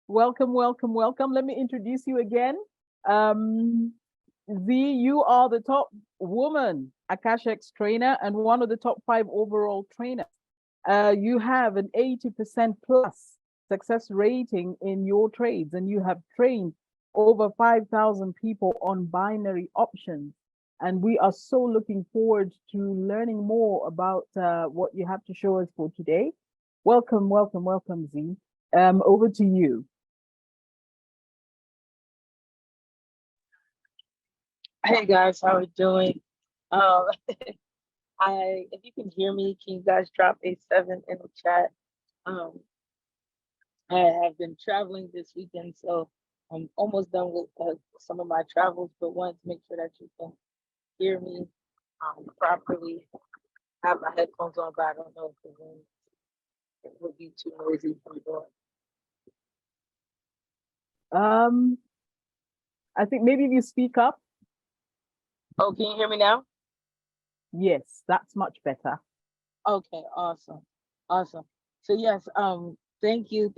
Welcome, welcome, welcome. Let me introduce you again. Um, Z, you are the top woman AKASHX trainer and one of the top 5 overall trainers. You have an 80% plus success rating in your trades, and you have trained over 5,000 people on binary options. And we are so looking forward to learning more about what you have to show us for today. Welcome, welcome, welcome, Z. Over to you. Hey guys, how are we doing? Um, if you can hear me, can you guys drop a 7 in the chat? Um, I have been traveling this weekend, so I'm almost done with some of my travels, but wanted to make sure that you can hear me properly. I have my headphones on, but I don't know if the room it would be too noisy for you. Um, I think maybe if you speak up. Oh, can you hear me now? Yes, that's much better. Okay, awesome. Awesome. So yes, thank you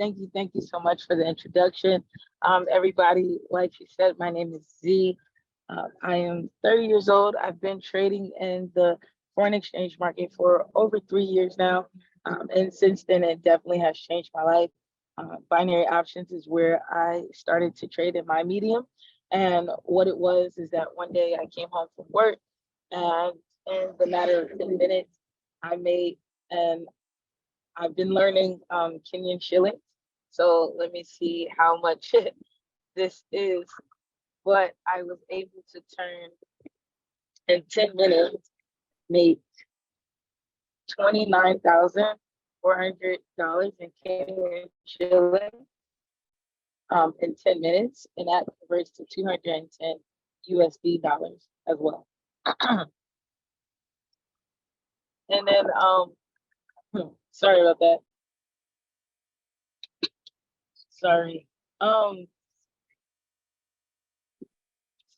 so much for the introduction. Everybody, like you said, my name is Z. I am 30 years old. I've been trading in the foreign exchange market for over 3 years now. And since then, it definitely has changed my life. Binary options is where I started to trade in my medium. And what it was is that one day I came home from work and in the matter of 10 minutes, I made, and I've been learning Kenyan shillings. So let me see how much this is. But I was able to turn in 10 minutes, made $29,400 in Kenyan shillings in 10 minutes. And that converts to 210 USD dollars as well. And then, sorry about that. Sorry. Um,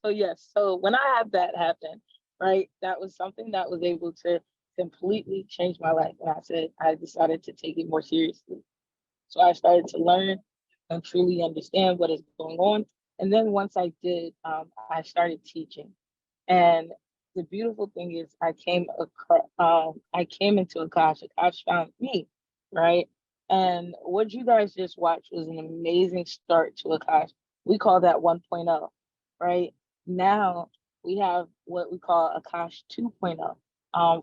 So yes, so when I had that happen, right, that was something that was able to completely change my life. And I decided to take it more seriously. So I started to learn and truly understand what is going on. And then once I did, I started teaching. And the beautiful thing is, I came into Akash. Akash found me, right? And what you guys just watched was an amazing start to Akash. We call that 1.0, right? Now we have what we call Akash 2.0.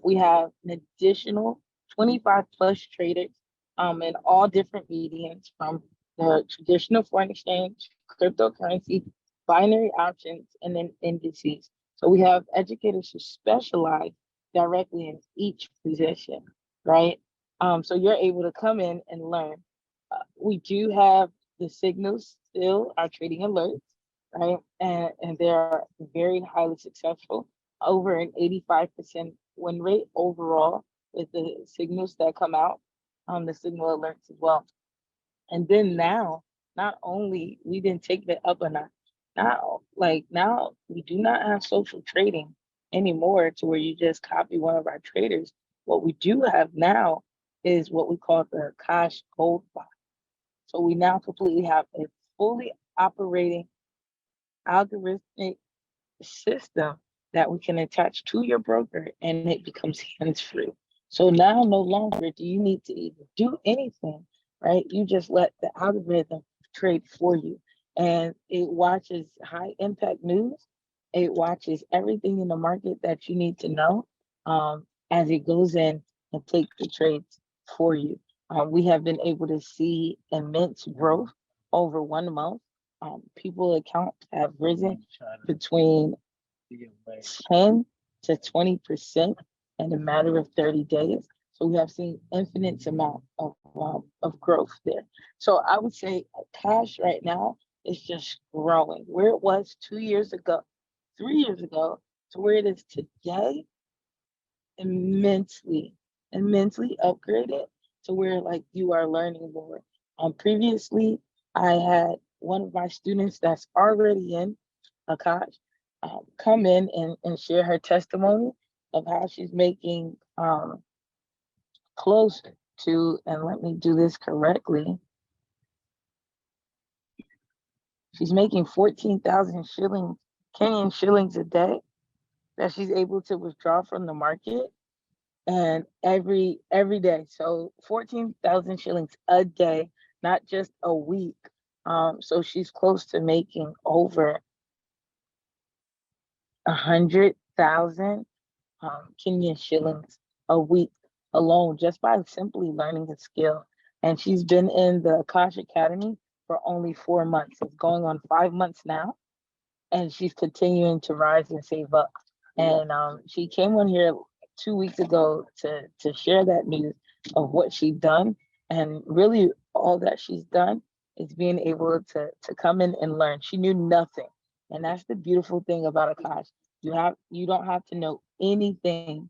We have an additional 25 plus traders in all different mediums from the traditional foreign exchange, cryptocurrency, binary options, and then indices. So we have educators who specialize directly in each position, right? So you're able to come in and learn. We do have the signals still, our trading alerts, right? And they're very highly successful, over an 85% win rate overall with the signals that come out, the signal alerts as well. And then now, not only we didn't take that up a notch, now we do not have social trading anymore to where you just copy one of our traders. What we do have now is what we call the Cash Gold Bot. So we now completely have a fully operating algorithmic system that we can attach to your broker and it becomes hands-free. So now no longer do you need to even do anything, right? You just let the algorithm trade for you. And it watches high impact news. It watches everything in the market that you need to know as it goes in and take the trades for you. We have been able to see immense growth over 1 month. People accounts have risen between 10 to 20% in a matter of 30 days. So we have seen infinite amount of growth there. So I would say cash right now is just growing. Where it was 2 years ago, 3 years ago, to where it is today, immensely, immensely upgraded to where like you are learning more. Previously, I had one of my students that's already in Akash come in and share her testimony of how she's making close to, and let me do this correctly, She's making 14,000 shillings, Kenyan shillings a day that she's able to withdraw from the market, and every day. So 14,000 shillings a day, not just a week. So she's close to making over 100,000 Kenyan shillings a week alone, just by simply learning the skill. And she's been in the AKASHX Academy for only 4 months. It's going on 5 months now, and she's continuing to rise and save up. And she came on here 2 weeks ago to share that news of what she'd done. And really, all that she's done is being able to come in and learn. She knew nothing, and that's the beautiful thing about Akash. You don't have to know anything.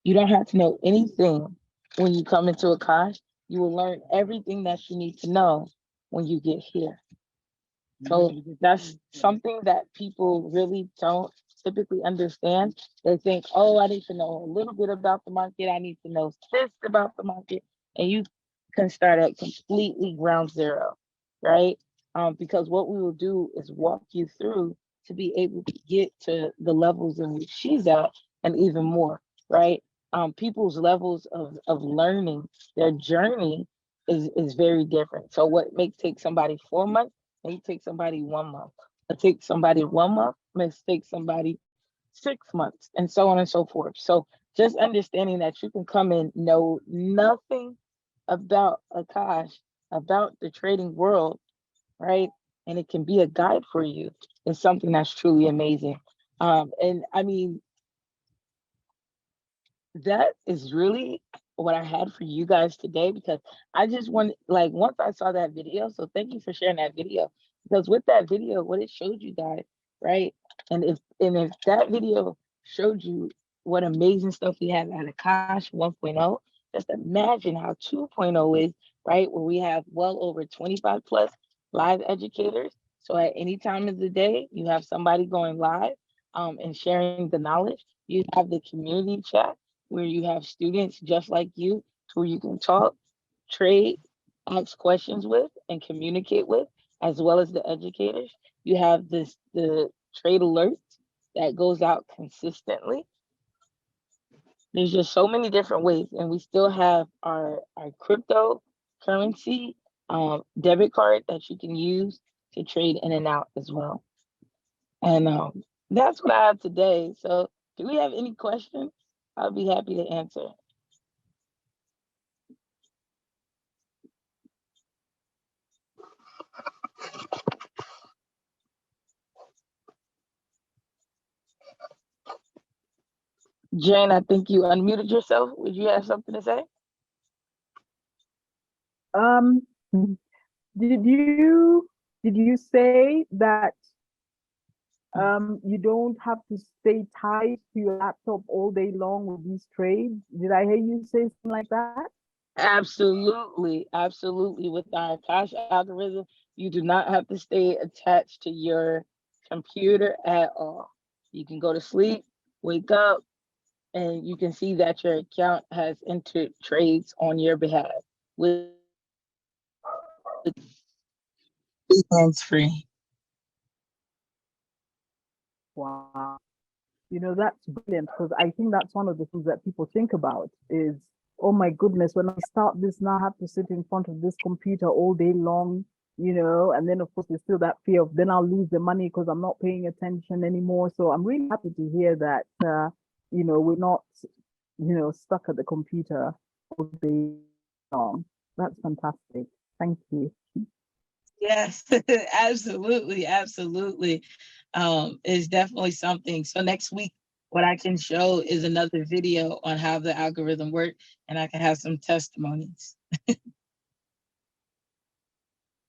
You don't have to know anything when you come into Akash. You will learn everything that you need to know when you get here. So that's something that people really don't typically understand. They think, oh, I need to know a little bit about the market. I need to know this about the market. And you can start at completely ground zero, right? Because what we will do is walk you through to be able to get to the levels in which she's at and even more, right? People's levels of learning, their journey is very different. So what may take somebody 4 months may take somebody 1 month. It takes somebody 1 month, may take somebody 6 months, and so on and so forth. So just understanding that you can come in, know nothing about Akash, about the trading world, right? And it can be a guide for you is something that's truly amazing. And I mean, that is really what I had for you guys today, because I just wanted, like, once I saw that video, so thank you for sharing that video, because with that video, what it showed you guys, right? And if that video showed you what amazing stuff we have at Akash 1.0, just imagine how 2.0 is, right? Where we have well over 25 plus live educators. So at any time of the day, you have somebody going live and sharing the knowledge. You have the community chat where you have students just like you, who you can talk, trade, ask questions with, and communicate with, as well as the educators. You have the trade alerts that goes out consistently. There's just so many different ways, and we still have our cryptocurrency debit card that you can use to trade in and out as well. And that's what I have today. So, do we have any questions? I'll be happy to answer. Jane, I think you unmuted yourself. Would you have something to say? Um, did you say that you don't have to stay tied to your laptop all day long with these trades? Did I hear you say something like that? Absolutely, absolutely. With our cash algorithm, you do not have to stay attached to your computer at all. You can go to sleep, wake up, and you can see that your account has entered trades on your behalf with hands free. Wow. That's brilliant, because I think that's one of the things that people think about is, oh my goodness, when I start this now, I have to sit in front of this computer all day long, and then of course there's still that fear of then I'll lose the money because I'm not paying attention anymore. So I'm really happy to hear that, we're not, stuck at the computer all day long. That's fantastic. Thank you. Yes, absolutely, absolutely. Is definitely something. So next week, what I can show is another video on how the algorithm works, and I can have some testimonies. That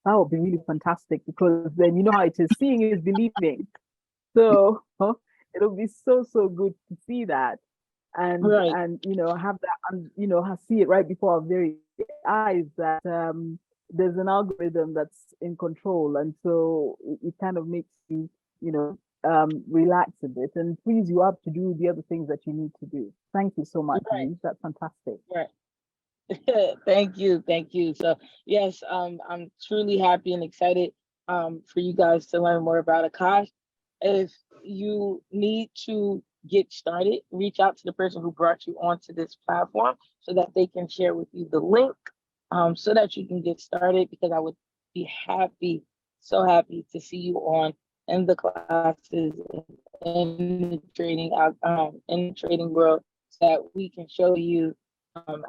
would be really fantastic, because then you know how it is. Seeing is believing. So it'll be so good to see that, and Right. have that, and see it right before our very eyes, that there's an algorithm that's in control, and so it kind of makes you relax a bit and frees you up to do the other things that you need to do. Thank you so much, Right. Lee. That's fantastic. Right. Thank you, thank you. So yes, I'm truly happy and excited for you guys to learn more about Akash. If you need to get started, reach out to the person who brought you onto this platform so that they can share with you the link, so that you can get started, because I would be happy, so happy to see you on in the classes, in the trading in the trading world, so that we can show you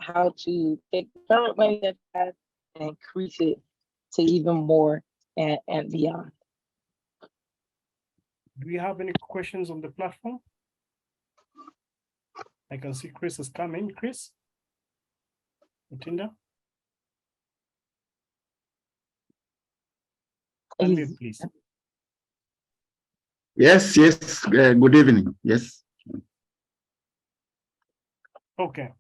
how to take the current money that you have and increase it to even more and beyond. Do we have any questions on the platform? I can see Chris is coming. Chris? Matinda? Unmute, please. Yes, good evening. Yes. Okay.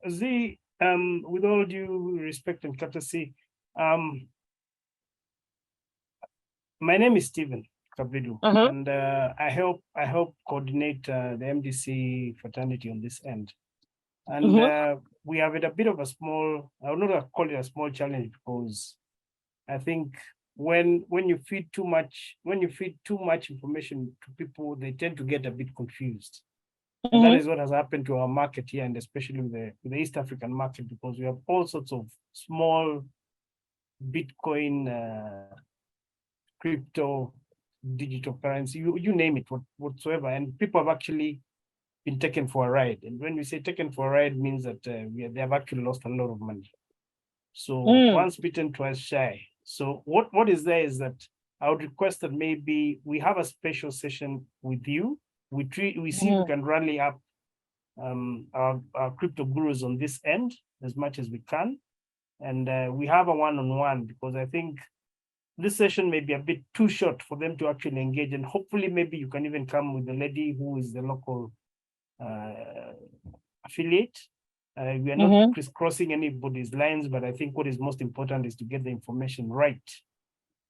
Z, with all due respect and courtesy, my name is Stephen Kavidu, and I help coordinate the MDC fraternity on this end. And we have had a bit of a small, I would not call it a small challenge, because I think when you feed too much information to people, they tend to get a bit confused. And that is what has happened to our market here, and especially with the East African market, because we have all sorts of small Bitcoin, crypto, digital currency, you name it, whatsoever. And people have actually been taken for a ride. And when we say taken for a ride, means that they have actually lost a lot of money. So once bitten, twice shy. So what is there is that I would request that maybe we have a special session with you. We see we can rally up our crypto gurus on this end as much as we can. And we have a one-on-one, because I think this session may be a bit too short for them to actually engage. And hopefully maybe you can even come with the lady who is the local affiliate. We are not crisscrossing anybody's lines, but I think what is most important is to get the information right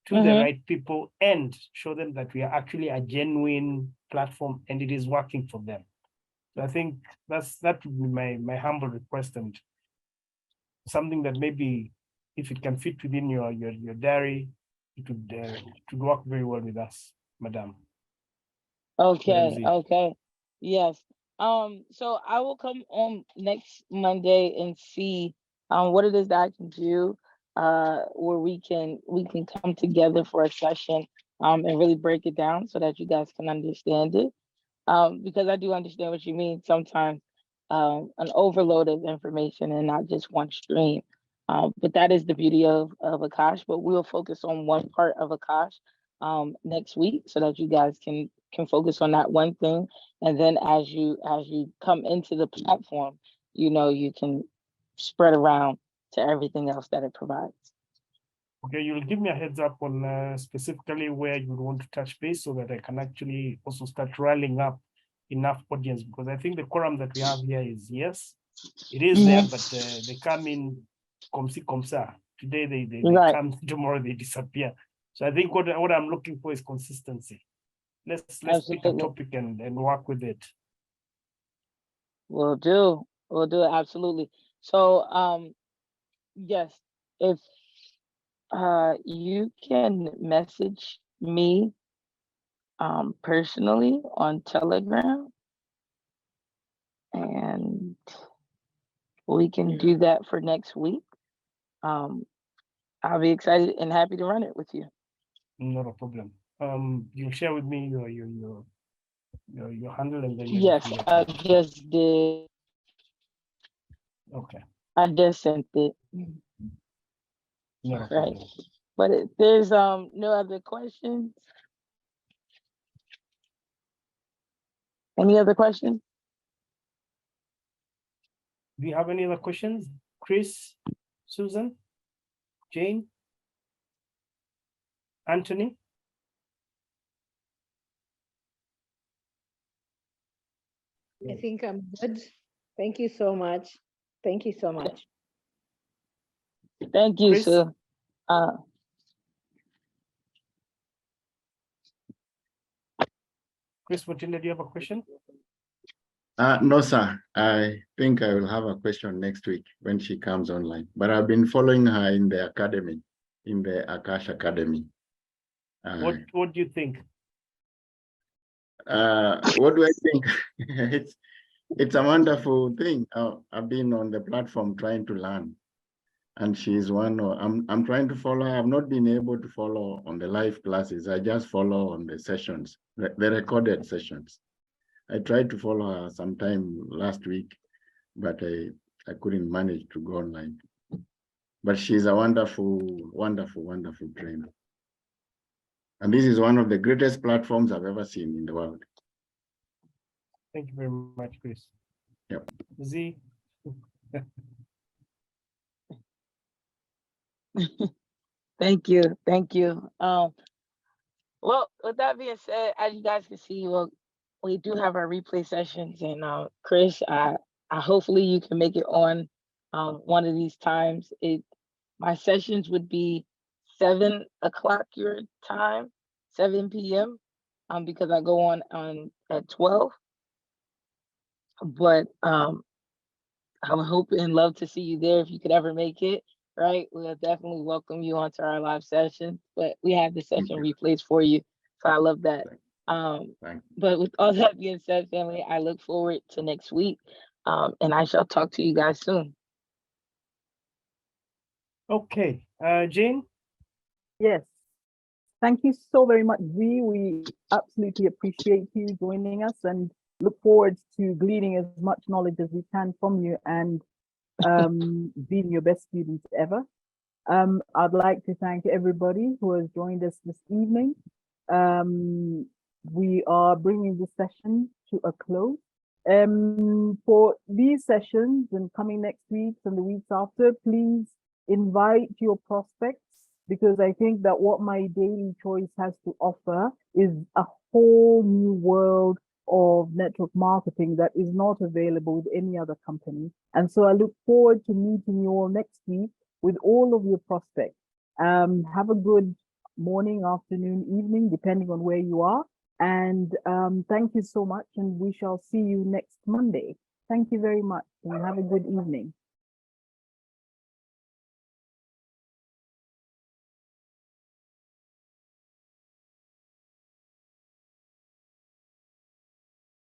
to the right people and show them that we are actually a genuine platform and it is working for them. So I think that would be my humble request, and something that maybe if it can fit within your diary, it would work very well with us, Madam. Okay. Yes. So I will come on next Monday and see what it is that I can do, where we can come together for a session and really break it down so that you guys can understand it. Because I do understand what you mean sometimes, an overload of information and not just one stream. But that is the beauty of Akash. But we'll focus on one part of Akash next week so that you guys can focus on that one thing. And then as you come into the platform, you can spread around to everything else that it provides. Okay, you'll give me a heads up on specifically where you would want to touch base so that I can actually also start rallying up enough audience, because I think the quorum that we have here is, yes, it is there, but they come in comme ci, comme ça. Today they come, tomorrow they disappear. So I think what I'm looking for is consistency. Let's pick a topic and work with it. We'll do it, absolutely. So yes, if you can message me personally on Telegram, and we can do that for next week. I'll be excited and happy to run it with you. Not a problem. You'll share with me your handle, and then yes, I just did. Okay. I just sent it. Not a right. problem. But there's no other questions. Any other questions? Do you have any other questions? Chris, Susan, Jane, Anthony? I think I'm good. Thank you so much. Thank you so much. Thank you, Chris? Sue. Chris Matinda, do you have a question? No, sir. I think I will have a question next week when she comes online. But I've been following her in the academy, in the AKASH Academy. What do you think? What do I think? It's a wonderful thing. I've been on the platform trying to learn, and she's one. I'm trying to follow her. I've not been able to follow on the live classes. I just follow on the sessions, the recorded sessions. I tried to follow her sometime last week, but I couldn't manage to go online. But she's a wonderful, wonderful, wonderful trainer. And this is one of the greatest platforms I've ever seen in the world. Thank you very much, Chris. Yep. Z. Thank you. Thank you. Well, with that being said, as you guys can see, well, we do have our replay sessions, and Chris, I hopefully you can make it on one of these times. My sessions would be 7 o'clock your time, 7 p.m. Because I go on at 12. But I would hope and love to see you there if you could ever make it. Right, we'll definitely welcome you onto our live session. But we have the session replays for you, so I love that. But with all that being said, family, I look forward to next week, and I shall talk to you guys soon. Okay, Jane. Yes. Thank you so very much, Z. We absolutely appreciate you joining us and look forward to gleaning as much knowledge as we can from you and being your best students ever. I'd like to thank everybody who has joined us this evening. We are bringing this session to a close. For these sessions and coming next week and the weeks after, please invite your prospects, because I think that what My Daily Choice has to offer is a whole new world of network marketing that is not available with any other company. And so I look forward to meeting you all next week with all of your prospects. Have a good morning, afternoon, evening, depending on where you are. And thank you so much. And we shall see you next Monday. Thank you very much and have a good evening.